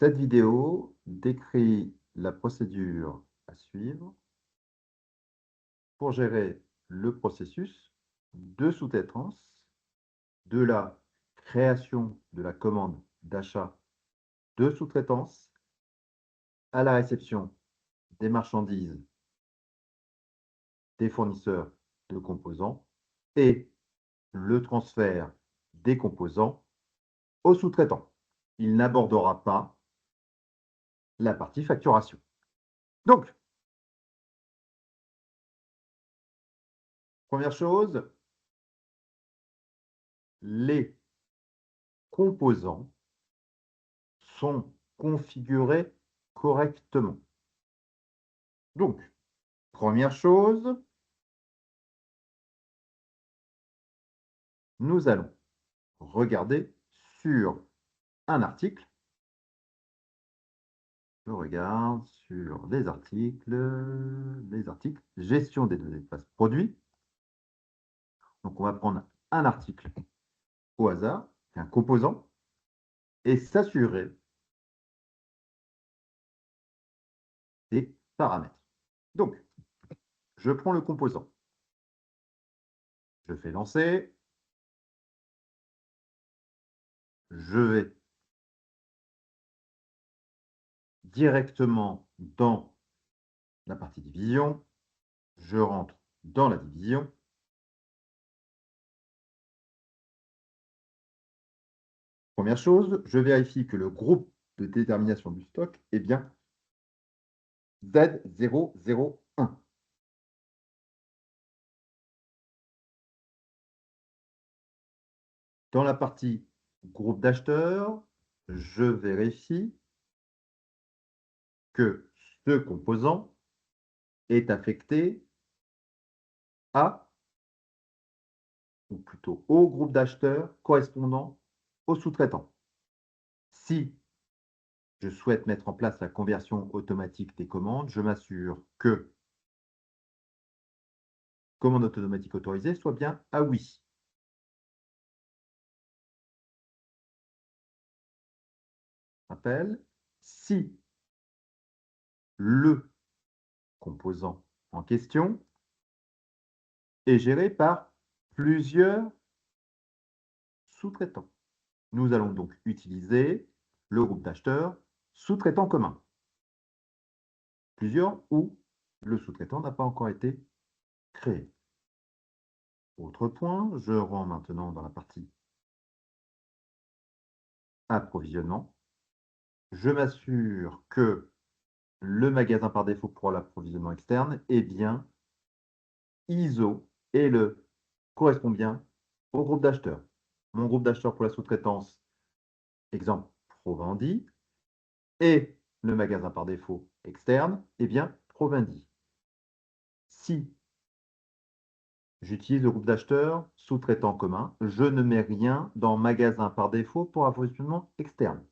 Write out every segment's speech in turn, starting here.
Cette vidéo décrit la procédure à suivre pour gérer le processus de sous-traitance de la création de la commande d'achat de sous-traitance à la réception des marchandises des fournisseurs de composants et le transfert des composants aux sous-traitants. Il n'abordera pas la partie facturation. Donc, première chose, les composants sont configurés correctement. Donc, première chose, nous allons regarder sur un article. Je regarde sur les articles, gestion des données de base produit. Donc, on va prendre un article au hasard, un composant, et s'assurer des paramètres. Donc, je prends le composant. Je fais lancer. Je vais directement dans la partie division. Je rentre dans la division. Première chose, je vérifie que le groupe de détermination du stock est bien Z001. Dans la partie groupe d'acheteurs, je vérifie que ce composant est affecté à, ou plutôt au groupe d'acheteurs correspondant au sous-traitant. Si je souhaite mettre en place la conversion automatique des commandes, je m'assure que commande automatique autorisée soit bien à oui. Rappel, si le composant en question est géré par plusieurs sous-traitants. Nous allons donc utiliser le groupe d'acheteurs sous-traitants communs. Plusieurs où le sous-traitant n'a pas encore été créé. Autre point, je rentre maintenant dans la partie approvisionnement. Je m'assure que le magasin par défaut pour l'approvisionnement externe est bien ISO et le correspond bien au groupe d'acheteurs. Mon groupe d'acheteurs pour la sous-traitance, exemple Provendi, et le magasin par défaut externe, est bien Provendi. Si j'utilise le groupe d'acheteurs sous-traitant commun, je ne mets rien dans magasin par défaut pour approvisionnement externe.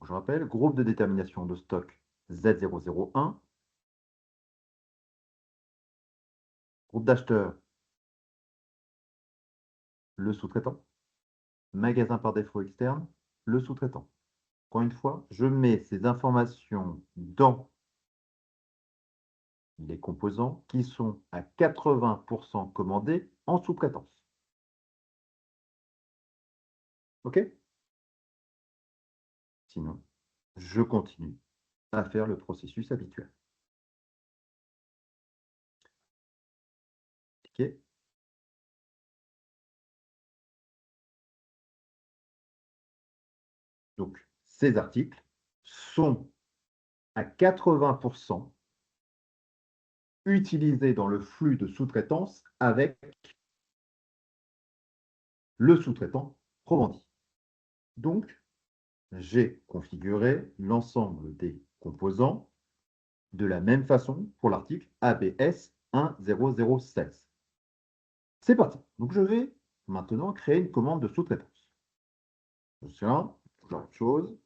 Donc, je rappelle, groupe de détermination de stock Z001, groupe d'acheteurs, le sous-traitant, magasin par défaut externe, le sous-traitant. Encore une fois, je mets ces informations dans les composants qui sont à 80% commandés en sous-traitance. OK? Sinon, je continue à faire le processus habituel. OK? Donc, ces articles sont à 80% utilisés dans le flux de sous-traitance avec le sous-traitant Provendi. Donc, j'ai configuré l'ensemble des composants de la même façon pour l'article ABS 10016. C'est parti. Donc, je vais maintenant créer une commande de sous-traitance. Je suis là, genre de chose.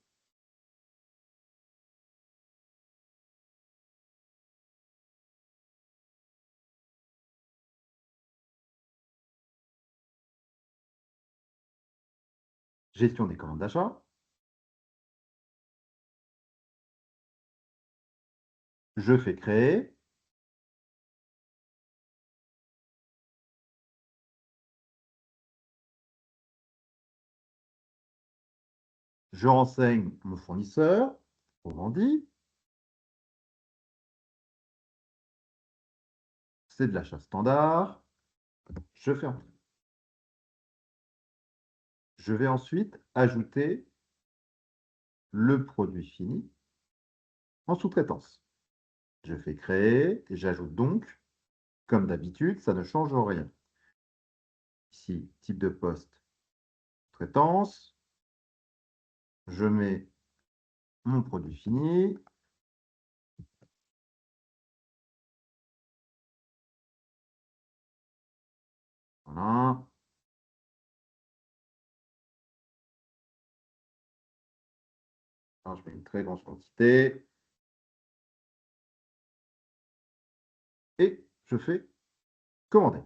gestion des commandes d'achat. Je fais créer. Je renseigne mon fournisseur, autrement dit, c'est de l'achat standard. Je fais entrer. Je vais ensuite ajouter le produit fini en sous-traitance. Je fais créer et j'ajoute donc, comme d'habitude, ça ne change rien. Ici, type de poste, traitance. Je mets mon produit fini. Voilà. Alors, je mets une très grande quantité. Et je fais commander.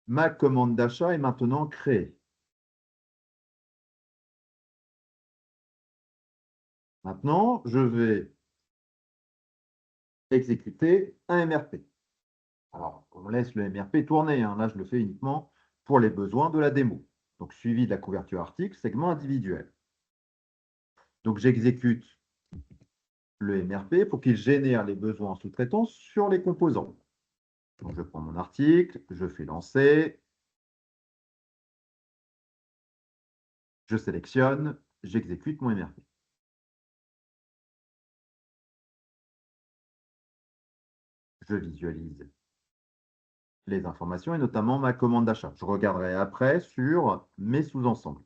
Ma commande d'achat est maintenant créée. Maintenant, je vais exécuter un MRP. Alors, on laisse le MRP tourner, hein. Là, je le fais uniquement pour les besoins de la démo. Donc, suivi de la couverture article, segment individuel. Donc, j'exécute le MRP pour qu'il génère les besoins en sous-traitance sur les composants. Donc, je prends mon article, je fais lancer, je sélectionne, j'exécute mon MRP. Je visualise les informations et notamment ma commande d'achat. Je regarderai après sur mes sous-ensembles.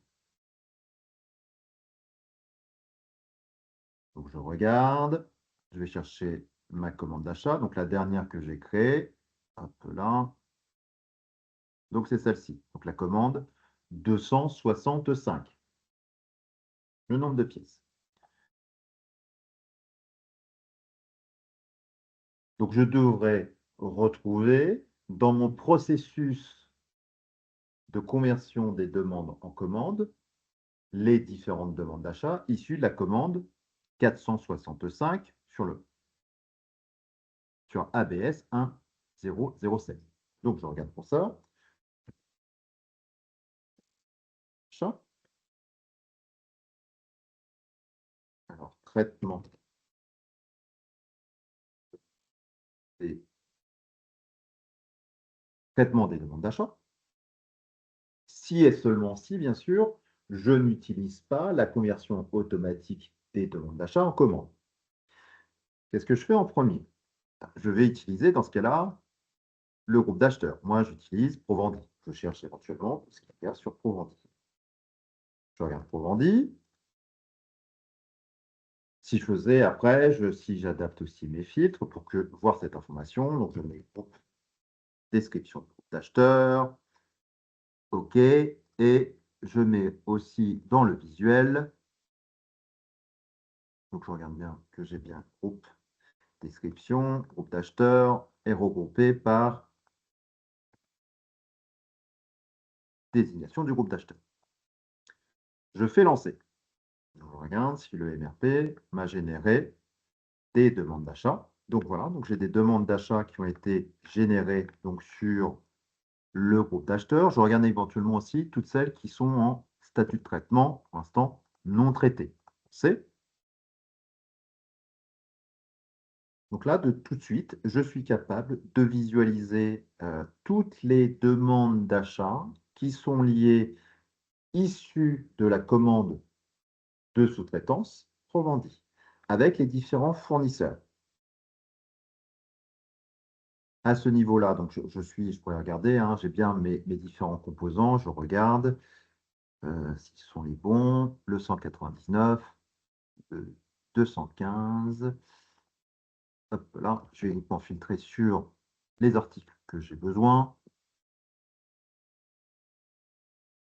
Donc, je regarde, je vais chercher ma commande d'achat, donc la dernière que j'ai créée. Hop là. Donc, c'est celle-ci. Donc, la commande 265. Le nombre de pièces. Donc, je devrais retrouver dans mon processus de conversion des demandes en commandes les différentes demandes d'achat issues de la commande 465 sur ABS 1007. Donc, je regarde pour ça. Achat. Alors, traitement des, traitement des demandes d'achat. Si et seulement si, bien sûr, je n'utilise pas la conversion automatique des demandes d'achat en commande. Qu'est-ce que je fais en premier? Je vais utiliser, dans ce cas-là, le groupe d'acheteurs. Moi, j'utilise Provendi. Je cherche éventuellement ce qu'il y a sur Provendi. Je regarde Provendi. Si je faisais après, si j'adapte aussi mes filtres pour voir cette information, donc je mets groupe, description de groupe d'acheteurs, OK, et je mets aussi dans le visuel, donc je regarde bien que j'ai bien groupe, description, groupe d'acheteurs, et regroupé par désignation du groupe d'acheteurs. Je fais lancer. Je regarde si le MRP m'a généré des demandes d'achat. Donc voilà, donc j'ai des demandes d'achat qui ont été générées donc, sur le groupe d'acheteurs. Je regarde éventuellement aussi toutes celles qui sont en statut de traitement, pour l'instant, non traitées. C'est donc là, tout de suite, je suis capable de visualiser toutes les demandes d'achat qui sont liées, issues de la commande de sous-traitance Provendi, avec les différents fournisseurs. À ce niveau-là, donc je pourrais regarder, hein, j'ai bien mes différents composants, je regarde s'ils sont les bons, le 199, le 215. Hop là, je vais uniquement filtrer sur les articles que j'ai besoin.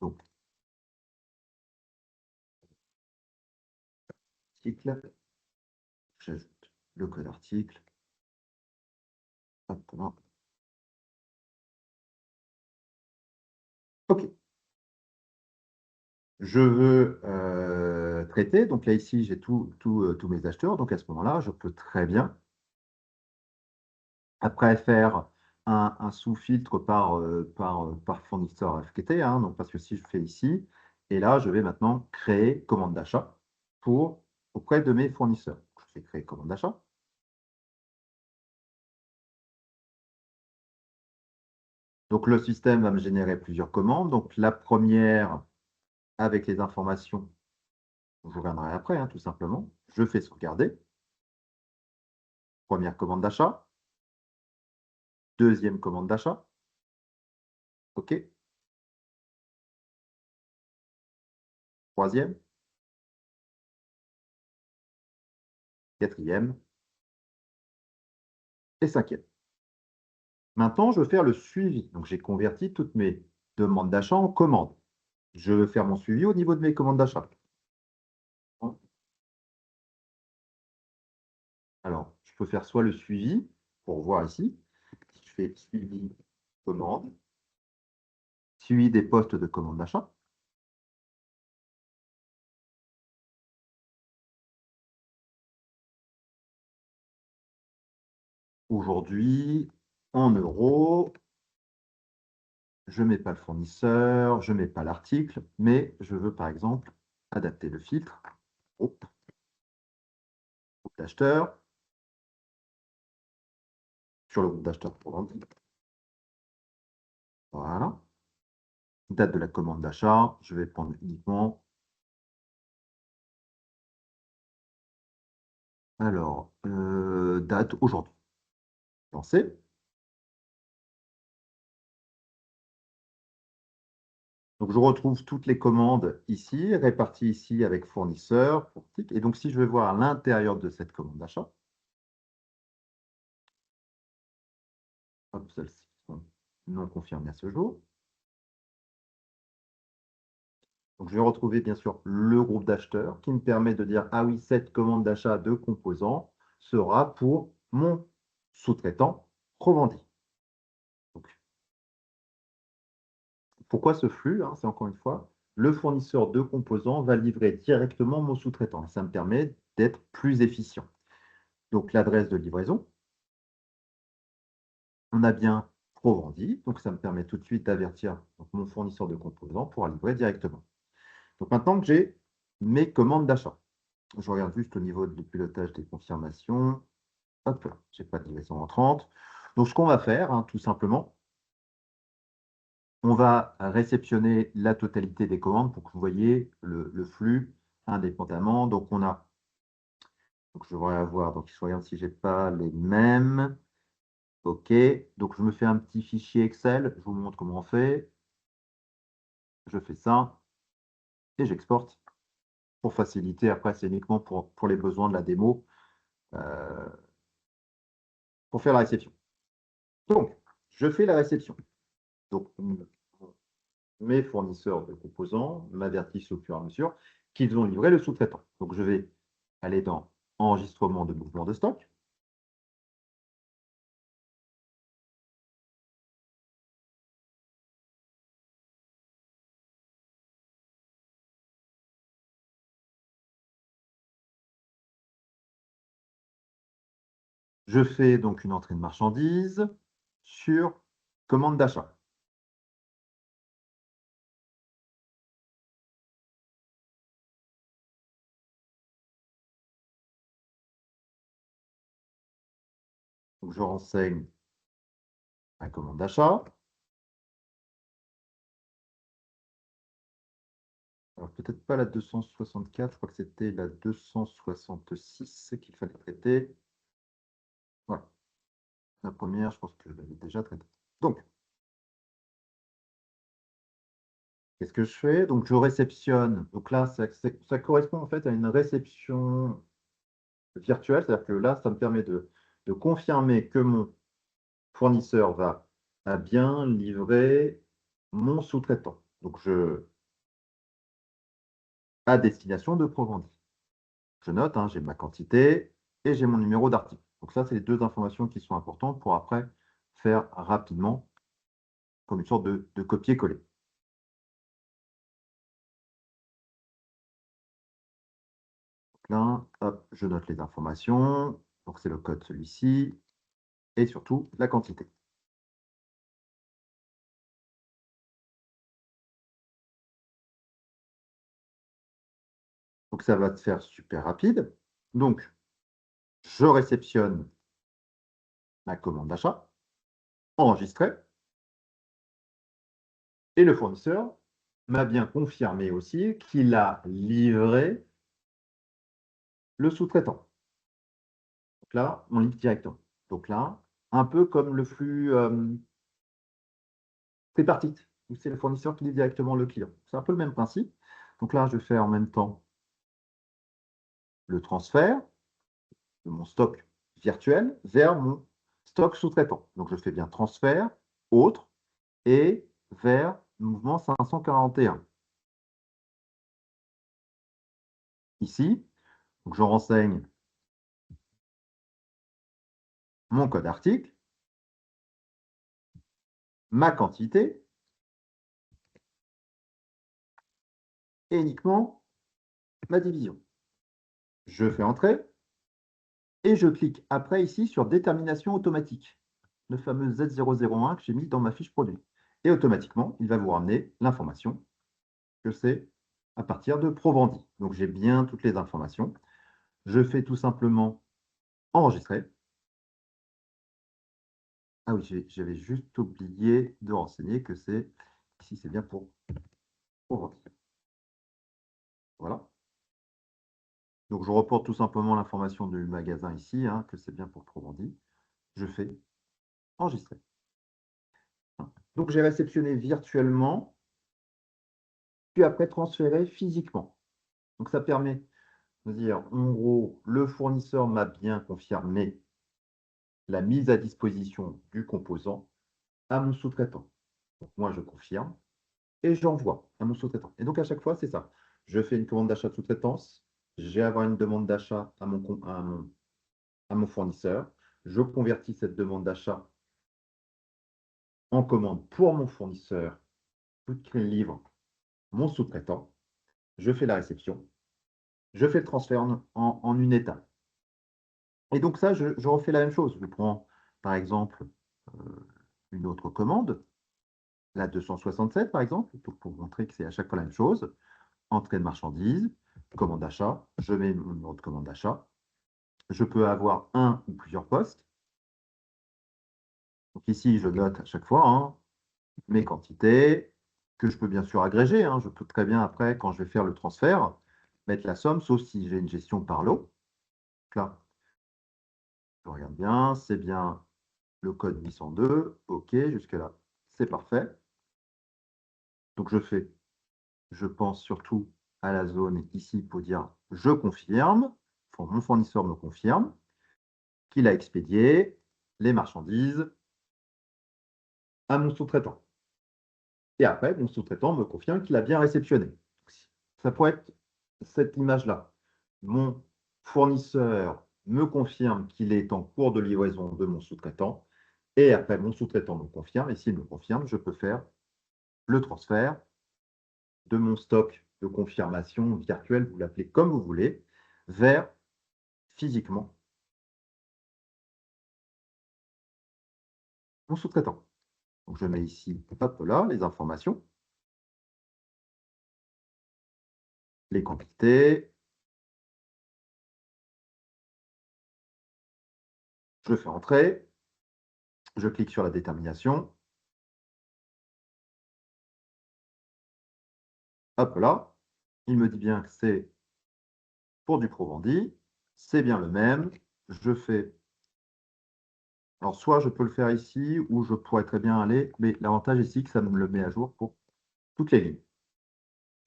Donc, article, j'ajoute le code article. Hop là. OK. Je veux traiter. Donc là, ici, j'ai tous mes acheteurs. Donc à ce moment-là, je peux très bien, après, faire un sous-filtre par fournisseur FQT, hein. Donc, parce que si je fais ici, et là, je vais maintenant créer commande d'achat auprès de mes fournisseurs. Je fais créer commande d'achat. Donc, le système va me générer plusieurs commandes. Donc, la première, avec les informations, je reviendrai après, hein, tout simplement. Je fais sauvegarder. Première commande d'achat. Deuxième commande d'achat. OK. Troisième. Quatrième. Et cinquième. Maintenant, je veux faire le suivi. Donc, j'ai converti toutes mes demandes d'achat en commandes. Je veux faire mon suivi au niveau de mes commandes d'achat. Alors, je peux faire soit le suivi, pour voir ici, si je fais suivi commande, suivi des postes de commande d'achat. Aujourd'hui, en euros, je ne mets pas le fournisseur, je ne mets pas l'article, mais je veux par exemple adapter le filtre. Groupe d'acheteurs. Sur le groupe d'acheteurs pour vendre. Voilà. Date de la commande d'achat, je vais prendre uniquement. Alors, date aujourd'hui. Lancer. Donc, je retrouve toutes les commandes ici, réparties ici avec fournisseur. Et donc, si je vais voir à l'intérieur de cette commande d'achat, celles-ci sont non confirmées à ce jour. Donc, je vais retrouver bien sûr le groupe d'acheteurs qui me permet de dire, ah oui, cette commande d'achat de composants sera pour mon sous-traitant Provandi. Donc, pourquoi ce flux, hein? C'est encore une fois, le fournisseur de composants va livrer directement mon sous-traitant. Ça me permet d'être plus efficient. Donc, l'adresse de livraison, on a bien Provandi, donc ça me permet tout de suite d'avertir mon fournisseur de composants pour livrer directement. Donc, maintenant que j'ai mes commandes d'achat, je regarde juste au niveau du pilotage des confirmations. Hop, je n'ai pas de livraison entrante. Donc, ce qu'on va faire, hein, tout simplement, on va réceptionner la totalité des commandes pour que vous voyez le flux indépendamment. Donc, donc je devrais avoir, donc je regarde si je n'ai pas les mêmes. OK, donc je me fais un petit fichier Excel, je vous montre comment on fait. Je fais ça et j'exporte pour faciliter. Après, c'est uniquement pour les besoins de la démo, euh, pour faire la réception. Donc, je fais la réception. Donc, mes fournisseurs de composants m'avertissent au fur et à mesure qu'ils ont livré le sous-traitant. Donc, je vais aller dans enregistrement de mouvement de stock. Je fais donc une entrée de marchandises sur commande d'achat. Donc, je renseigne la commande d'achat. Alors, peut-être pas la 264, je crois que c'était la 266 qu'il fallait traiter. Voilà. La première, je pense que je l'avais déjà traitée. Donc, qu'est-ce que je fais? Donc, je réceptionne. Donc là, ça correspond en fait à une réception virtuelle. C'est-à-dire que là, ça me permet de confirmer que mon fournisseur a bien livré mon sous-traitant. Donc, à destination de Provandi. Je note, hein, j'ai ma quantité et j'ai mon numéro d'article. Donc ça, c'est les deux informations qui sont importantes pour après faire rapidement comme une sorte de copier-coller. là, hop, je note les informations. Donc, c'est le code celui-ci. Et surtout, la quantité. Donc, ça va se faire super rapide. Donc, je réceptionne ma commande d'achat, enregistrée. Et le fournisseur m'a bien confirmé aussi qu'il a livré le sous-traitant. Donc là, on livre directement. Donc là, un peu comme le flux tripartite, où c'est le fournisseur qui livre directement le client. C'est un peu le même principe. Donc là, je fais en même temps le transfert de mon stock virtuel vers mon stock sous-traitant. Donc je fais bien transfert, autre, et vers mouvement 541. Ici, donc je renseigne mon code article, ma quantité, et uniquement ma division. Je fais entrer et je clique après ici sur détermination automatique, le fameux Z001 que j'ai mis dans ma fiche produit. Et automatiquement, il va vous ramener l'information que c'est à partir de Provandi. Donc j'ai bien toutes les informations. Je fais tout simplement enregistrer. Ah oui, j'avais juste oublié de renseigner que c'est ici, c'est bien pour Provandi. Voilà. Donc je reporte tout simplement l'information du magasin ici, hein, que c'est bien pour Provandi. Je fais enregistrer. Donc j'ai réceptionné virtuellement, puis après transféré physiquement. Donc ça permet de dire, en gros, le fournisseur m'a bien confirmé la mise à disposition du composant à mon sous-traitant. Moi, je confirme et j'envoie à mon sous-traitant. Et donc à chaque fois, c'est ça. Je fais une commande d'achat de sous-traitance, j'ai à avoir une demande d'achat à mon fournisseur, je convertis cette demande d'achat en commande pour mon fournisseur, qui livre mon sous-traitant, je fais la réception, je fais le transfert en une étape. Et donc ça, je refais la même chose. Je prends, par exemple, une autre commande, la 267, par exemple, pour montrer que c'est à chaque fois la même chose. Entrée de marchandises, commande d'achat, je mets mon numéro de commande d'achat. Je peux avoir un ou plusieurs postes. Donc ici, je note à chaque fois hein, mes quantités, que je peux bien sûr agréger. Hein. Je peux très bien, après, quand je vais faire le transfert, mettre la somme, sauf si j'ai une gestion par lot. Donc là, je regarde bien, c'est bien le code 802. OK, jusque-là, c'est parfait. Donc, je pense surtout à la zone ici pour dire je confirme, mon fournisseur me confirme qu'il a expédié les marchandises à mon sous-traitant. Et après, mon sous-traitant me confirme qu'il a bien réceptionné. Ça pourrait être cette image-là. Mon fournisseur me confirme qu'il est en cours de livraison de mon sous-traitant. Et après, mon sous-traitant me confirme. Et s'il me confirme, je peux faire le transfert de mon stock de confirmation virtuelle, vous l'appelez comme vous voulez, vers physiquement mon sous-traitant. Donc, je mets ici, hop là, les informations, les quantités. Je fais entrer. Je clique sur la détermination. Hop là. Il me dit bien que c'est pour du Provandi. C'est bien le même. Je fais. Alors, soit je peux le faire ici, ou je pourrais très bien aller, mais l'avantage ici, que ça me le met à jour pour toutes les lignes.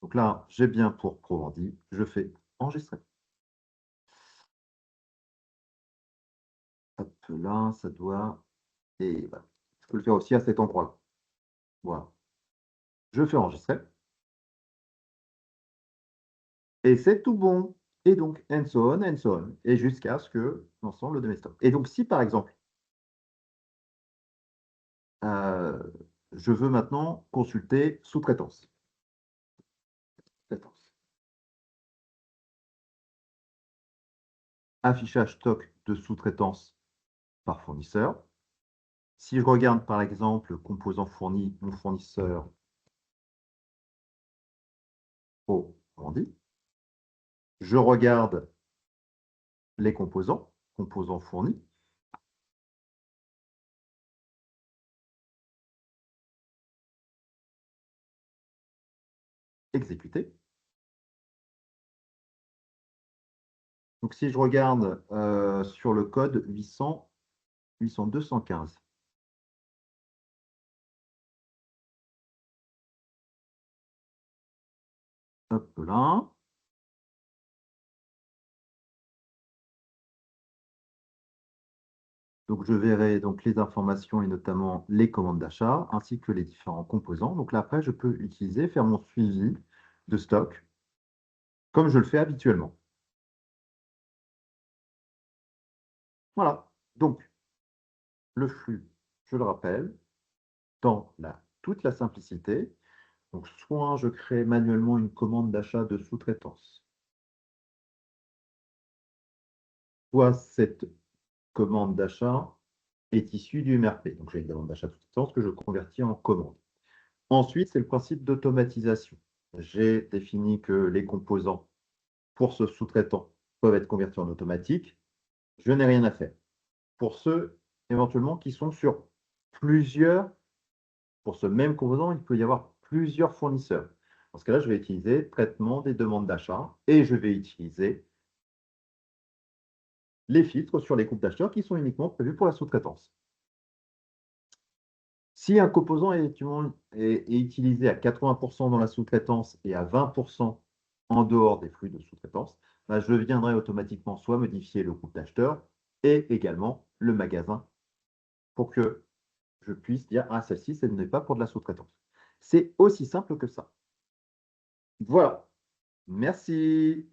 Donc là, j'ai bien pour Provandi. Je fais enregistrer. Hop là, ça doit. Et voilà. Je peux le faire aussi à cet endroit-là. Voilà. Je fais enregistrer. Et c'est tout bon. Et donc, and so on, and so on. Et jusqu'à ce que l'ensemble de mes stocks. Et donc, si par exemple, euh, je veux maintenant consulter sous-traitance. affichage stock de sous-traitance par fournisseur. Si je regarde par exemple composant fourni, mon fournisseur dit, je regarde les composants fournis. Exécuter. Donc si je regarde sur le code 800, 215. Hop là. Donc je verrai donc les informations et notamment les commandes d'achat ainsi que les différents composants. Donc là après je peux utiliser, faire mon suivi de stock comme je le fais habituellement. Voilà. Donc le flux, je le rappelle, dans toute la simplicité. Donc soit je crée manuellement une commande d'achat de sous-traitance, soit cette commande d'achat est issue du MRP. Donc j'ai une demande d'achat de sous-traitance que je convertis en commande. Ensuite, c'est le principe d'automatisation. J'ai défini que les composants pour ce sous-traitant peuvent être convertis en automatique. Je n'ai rien à faire. Pour ceux éventuellement qui sont sur plusieurs, pour ce même composant, il peut y avoir plusieurs fournisseurs. Dans ce cas-là, je vais utiliser traitement des demandes d'achat et je vais utiliser les filtres sur les groupes d'acheteurs qui sont uniquement prévus pour la sous-traitance. Si un composant est utilisé à 80% dans la sous-traitance et à 20% en dehors des flux de sous-traitance, bah, je viendrai automatiquement soit modifier le groupe d'acheteurs et également le magasin pour que je puisse dire ah, celle-ci, ce n'est pas pour de la sous-traitance. C'est aussi simple que ça. Voilà. Merci.